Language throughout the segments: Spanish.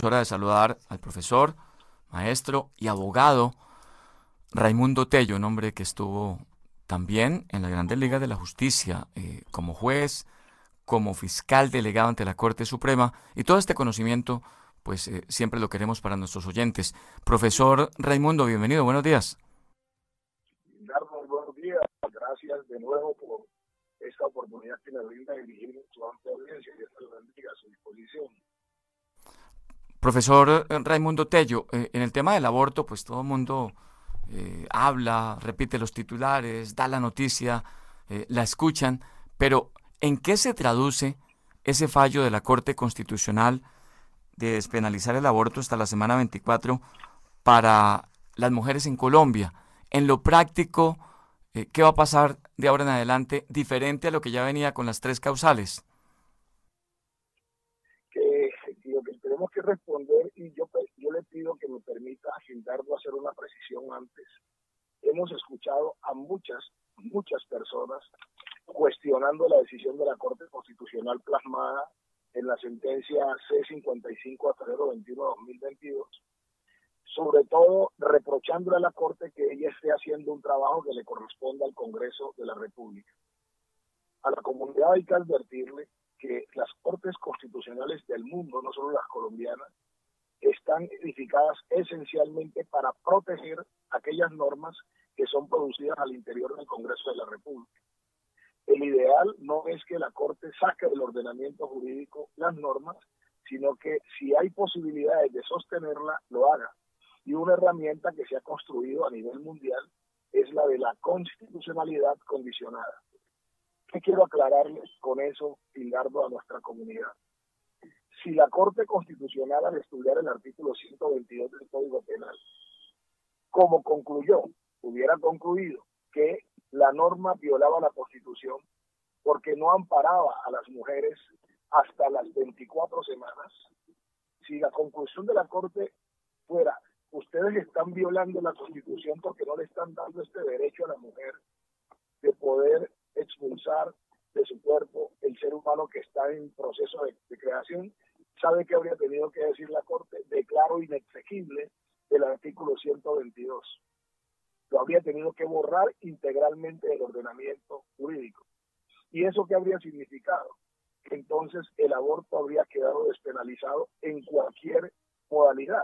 Es hora de saludar al profesor, maestro y abogado Raimundo Tello, un hombre que estuvo también en las Grandes Ligas de la Justicia como juez, como fiscal delegado ante la Corte Suprema, y todo este conocimiento pues siempre lo queremos para nuestros oyentes. Profesor Raimundo, bienvenido, buenos días. Darnos buenos días, gracias de nuevo por esta oportunidad que me brinda dirigir su amplia audiencia y esta bendiga a su disposición. Profesor Raimundo Tello, en el tema del aborto, pues todo el mundo habla, repite los titulares, da la noticia, la escuchan, pero ¿en qué se traduce ese fallo de la Corte Constitucional de despenalizar el aborto hasta la semana 24 para las mujeres en Colombia? En lo práctico, ¿qué va a pasar de ahora en adelante diferente a lo que ya venía con las tres causales? Que lo que tenemos que responder, y yo le pido que me permita agendarlo, hacer una precisión antes. Hemos escuchado a muchas personas cuestionando la decisión de la Corte Constitucional plasmada en la sentencia C-55 a febrero 21 de 2022, sobre todo reprochándole a la Corte que ella esté haciendo un trabajo que le corresponde al Congreso de la República. A la comunidad hay que advertirle que las Cortes Constitucionales del mundo, no solo las colombianas, están edificadas esencialmente para proteger aquellas normas que son producidas al interior del Congreso de la República. El ideal no es que la Corte saque del ordenamiento jurídico las normas, sino que si hay posibilidades de sostenerla, lo haga. Y una herramienta que se ha construido a nivel mundial es la de la constitucionalidad condicionada. ¿Qué quiero aclararles con eso, Hildardo, a nuestra comunidad? Si la Corte Constitucional, al estudiar el artículo 122 del Código Penal, como hubiera concluido que la norma violaba la Constitución porque no amparaba a las mujeres hasta las 24 semanas, si la conclusión de la Corte fuera, ustedes están violando la Constitución porque no le están dando este derecho a la mujer de poder expulsar de su cuerpo el ser humano que está en proceso de creación, ¿sabe qué habría tenido que decir la Corte? Declaro inexequible el artículo 122. Lo habría tenido que borrar integralmente del ordenamiento jurídico. ¿Y eso qué habría significado? Que entonces el aborto habría quedado despenalizado en cualquier modalidad.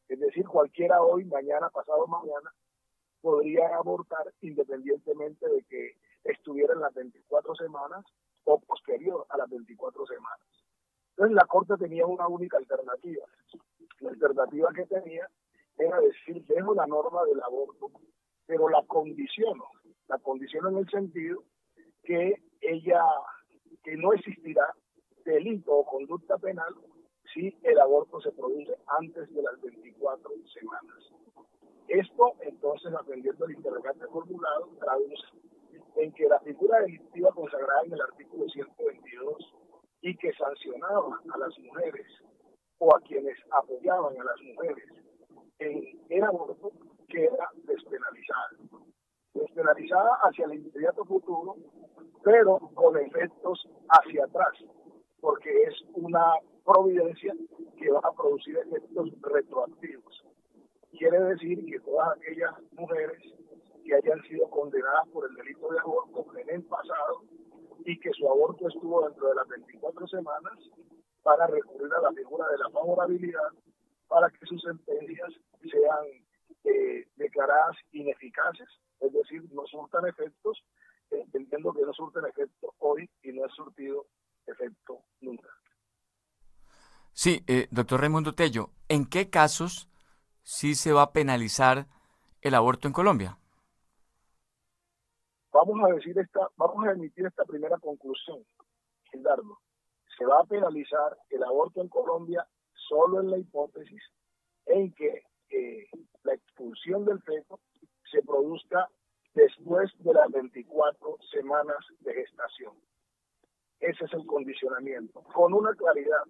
Es decir, cualquiera hoy, mañana, pasado mañana, podría abortar independientemente de que estuviera en las 24 semanas o posterior a las 24 semanas. Entonces la Corte tenía una única alternativa. La alternativa que tenía era decir, dejo la norma del aborto, pero la condiciono en el sentido que que no existirá delito o conducta penal si el aborto se produce antes de las 24 semanas. Esto, entonces, atendiendo el interrogante formulado, traduce en que la figura delictiva consagrada en el artículo 122 y que sancionaba a las mujeres o a quienes apoyaban a las mujeres en el aborto queda despenalizada. Despenalizada hacia el inmediato futuro, pero con efectos hacia atrás, porque es una providencia que va a producir efectos retroactivos. Quiere decir que todas aquellas mujeres que hayan sido condenadas por el delito de aborto en el pasado y que su aborto estuvo dentro de las 24 semanas, van a recurrir a la figura de la favorabilidad para que sus sentencias sean declaradas ineficaces, es decir, no surtan efectos, entendiendo que no surten efecto hoy y no es surtido efecto nunca. Sí, doctor Raimundo Tello, ¿en qué casos sí se va a penalizar el aborto en Colombia? Vamos a emitir esta primera conclusión, Gildardo. Se va a penalizar el aborto en Colombia solo en la hipótesis en que la expulsión del feto se produzca después de las 24 semanas de gestación. Ese es el condicionamiento, con una claridad.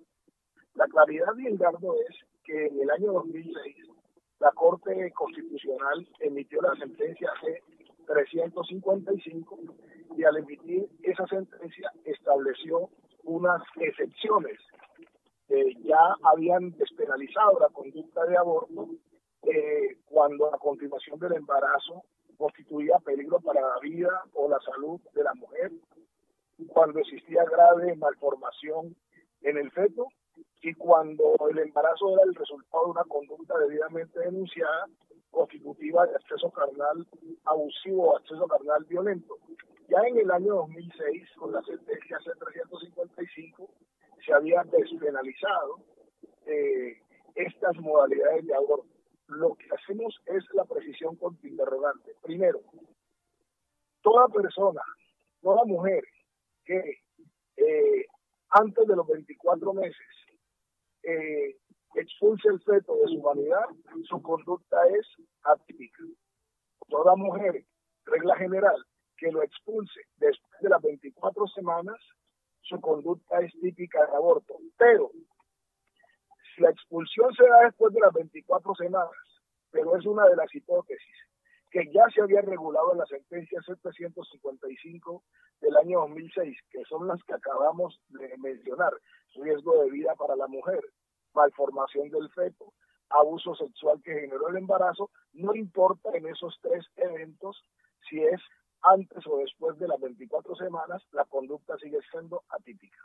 La claridad, Gildardo, es que en el año 2006 la Corte Constitucional emitió la sentencia C-355 y al emitir esa sentencia estableció unas excepciones ya habían despenalizado la conducta de aborto cuando la continuación del embarazo constituía peligro para la vida o la salud de la mujer, cuando existía grave malformación en el feto y cuando el embarazo era el resultado de una conducta debidamente denunciada constitutiva de acceso carnal abusivo o acceso carnal violento. Ya en el año 2006, con la sentencia C-355, se había despenalizado estas modalidades de aborto. Lo que hacemos es la precisión con tu interrogante. Primero, toda persona, toda mujer que antes de los 24 meses expulse el feto de su humanidad, su conducta es atípica. Toda mujer, regla general, que lo expulse después de las 24 semanas, su conducta es típica de aborto. Pero si la expulsión se da después de las 24 semanas, pero es una de las hipótesis que ya se había regulado en la sentencia C-355 del año 2006, que son las que acabamos de mencionar: riesgo de vida para la mujer, malformación del feto, abuso sexual que generó el embarazo, no importa en esos tres eventos si es antes o después de las 24 semanas, la conducta sigue siendo atípica.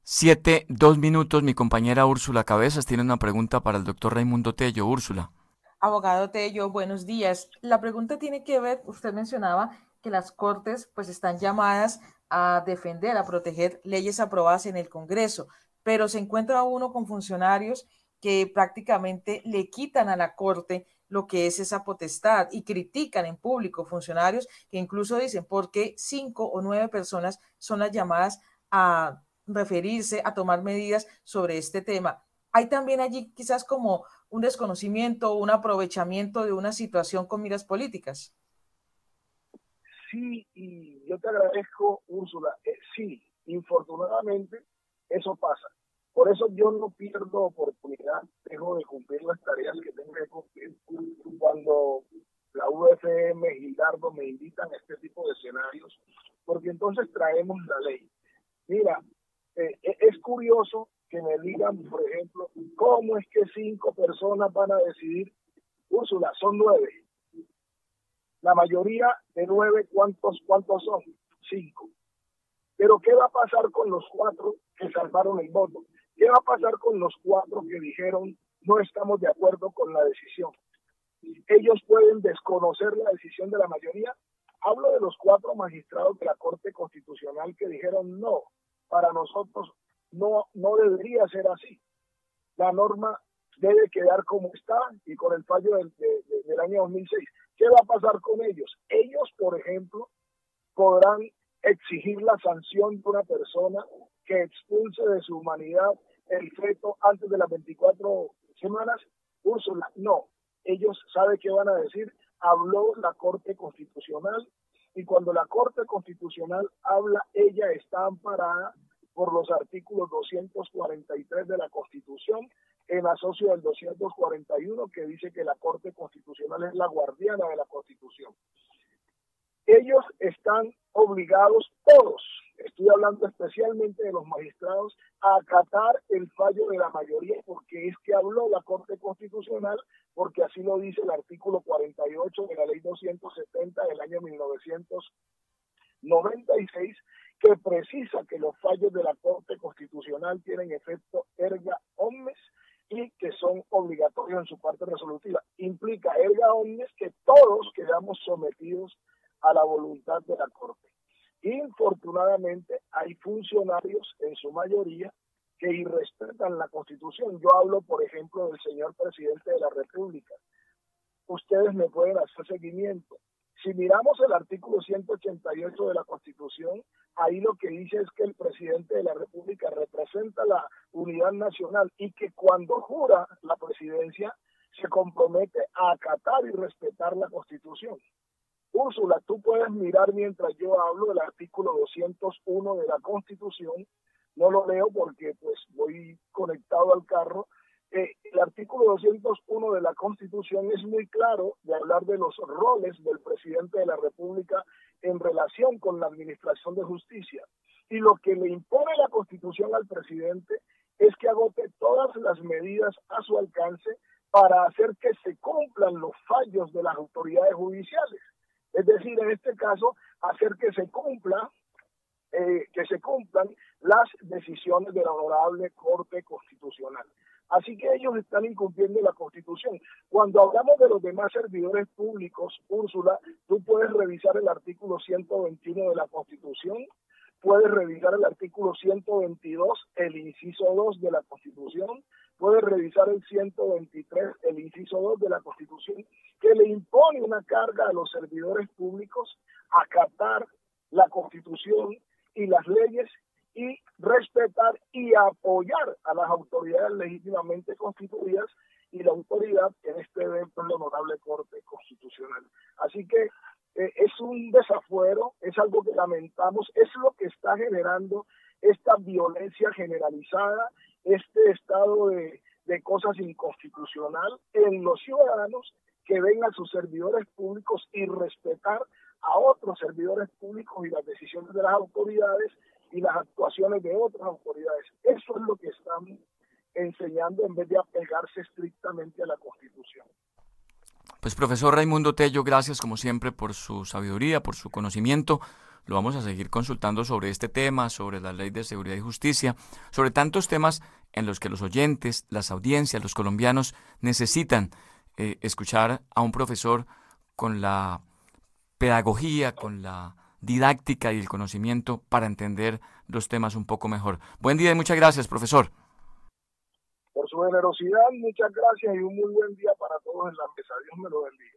7, 2 minutos. Mi compañera Úrsula Cabezas tiene una pregunta para el doctor Raimundo Tello. Úrsula. Abogado Tello, buenos días. La pregunta tiene que ver, usted mencionaba que las Cortes pues están llamadas a defender, a proteger leyes aprobadas en el Congreso, pero se encuentra uno con funcionarios que prácticamente le quitan a la Corte lo que es esa potestad y critican en público, funcionarios que incluso dicen por qué 5 o 9 personas son las llamadas a referirse, a tomar medidas sobre este tema. Hay también allí quizás como un desconocimiento o un aprovechamiento de una situación con miras políticas. Sí, y yo te agradezco, Úrsula. Sí, infortunadamente eso pasa. Por eso yo no pierdo oportunidad, dejo de cumplir las tareas que tengo que cumplir. Cuando la UFM, Gildardo me invitan a este tipo de escenarios, porque entonces traemos la ley. Mira, es curioso que me digan, por ejemplo, ¿cómo es que 5 personas van a decidir? Úrsula, son 9. La mayoría de 9, ¿cuántos son? 5. Pero ¿qué va a pasar con los 4 que salvaron el voto? ¿Qué va a pasar con los 4 que dijeron no estamos de acuerdo con la decisión? Ellos pueden desconocer la decisión de la mayoría. Hablo de los 4 magistrados de la Corte Constitucional que dijeron no, para nosotros no debería ser así. La norma debe quedar como está y con el fallo del año 2006. ¿Qué va a pasar con ellos? Ellos, por ejemplo, podrán exigir la sanción de una persona que expulse de su humanidad el feto antes de las 24 semanas. Úrsula, no. Ellos saben qué van a decir. Habló la Corte Constitucional y cuando la Corte Constitucional habla, ella está amparada por los artículos 243 de la Constitución, en asocio del 241, que dice que la Corte Constitucional es la guardiana de la Constitución. Ellos están obligados, todos, estoy hablando especialmente de los magistrados, a acatar el fallo de la mayoría, porque es que habló la Corte Constitucional, porque así lo dice el artículo 48 de la Ley 270 del año 1996, que precisa que los fallos de la Corte Constitucional tienen efecto erga omnes y que son obligatorios en su parte resolutiva. Implica erga omnes que todos quedamos sometidos a la voluntad de la Corte. Infortunadamente hay funcionarios, en su mayoría, que irrespetan la Constitución. Yo hablo, por ejemplo, del señor presidente de la República. Ustedes me pueden hacer seguimiento. Si miramos el artículo 188 de la Constitución, ahí lo que dice es que el presidente de la República representa la unidad nacional y que cuando jura la presidencia se compromete a acatar y respetar la Constitución. Úrsula, tú puedes mirar mientras yo hablo del artículo 201 de la Constitución. No lo leo porque pues voy conectado al carro. El artículo 201 de la Constitución es muy claro de hablar de los roles del presidente de la República en relación con la administración de justicia. Y lo que le impone la Constitución al presidente es que agote todas las medidas a su alcance para hacer que se cumplan los fallos de las autoridades judiciales. Es decir, en este caso, hacer que se cumplan las decisiones de la Honorable Corte Constitucional. Así que ellos están incumpliendo la Constitución. Cuando hablamos de los demás servidores públicos, Úrsula, tú puedes revisar el artículo 121 de la Constitución, puedes revisar el artículo 122, el inciso 2 de la Constitución, puedes revisar el 123, el inciso 2 de la Constitución, que le impone una carga a los servidores públicos acatar la Constitución y las leyes y respetar y apoyar a las autoridades legítimamente constituidas, y la autoridad en este evento es la Honorable Corte Constitucional. Así que es un desafuero, es algo que lamentamos, es lo que está generando esta violencia generalizada, este estado de cosas inconstitucional en los ciudadanos que ven a sus servidores públicos y respetar a otros servidores públicos y las decisiones de las autoridades y las actuaciones de otras autoridades. Eso es lo que están enseñando en vez de apegarse estrictamente a la Constitución. Pues profesor Raimundo Tello, gracias como siempre por su sabiduría, por su conocimiento. Lo vamos a seguir consultando sobre este tema, sobre la Ley de Seguridad y Justicia, sobre tantos temas en los que los oyentes, las audiencias, los colombianos necesitan escuchar a un profesor con la pedagogía, con la didáctica y el conocimiento para entender los temas un poco mejor. Buen día y muchas gracias, profesor. Por su generosidad, muchas gracias y un muy buen día para todos en la mesa. Dios me lo bendiga.